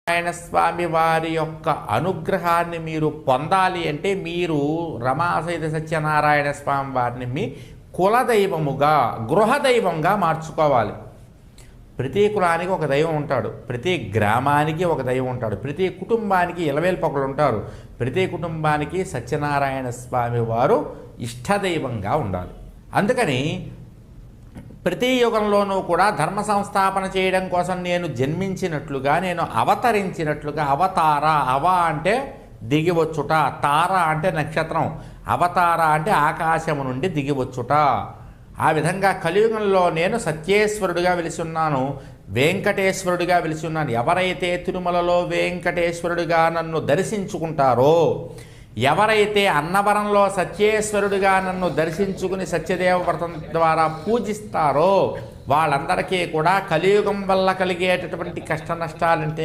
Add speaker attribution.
Speaker 1: నారాయణ స్వామి వారి యొక్క అనుగ్రహాన్ని మీరు పొందాలి అంటే మీరు రమాసహిత సత్యనారాయణ స్వామి వారిని మీ కులదైవముగా గృహదైవంగా మార్చుకోవాలి. ప్రతి కులానికి ఒక దైవం ఉంటాడు, ప్రతి గ్రామానికి ఒక దైవం ఉంటాడు, ప్రతి కుటుంబానికి ఇలవేల్పొకలు ఉంటారు. ప్రతి కుటుంబానికి సత్యనారాయణ స్వామి వారు ఇష్టదైవంగా ఉండాలి. అందుకని ప్రతి యుగంలోనూ కూడా ధర్మ సంస్థాపన చేయడం కోసం నేను జన్మించినట్లుగా, నేను అవతరించినట్లుగా, అవతార అవ అంటే దిగివచ్చుట, తార అంటే నక్షత్రం, అవతార అంటే ఆకాశము నుండి దిగివచ్చుట. ఆ విధంగా కలియుగంలో నేను సత్యేశ్వరుడిగా వెలిసున్నాను, వెంకటేశ్వరుడిగా వెలిసున్నాను. ఎవరైతే తిరుమలలో వెంకటేశ్వరుడిగా నన్ను దర్శించుకుంటారో, ఎవరైతే అన్నవరంలో సత్యేశ్వరుడిగా నన్ను దర్శించుకుని సత్యదేవ వ్రతం ద్వారా పూజిస్తారో వాళ్ళందరికీ కూడా కలియుగం వల్ల కలిగేటటువంటి కష్ట నష్టాలంటే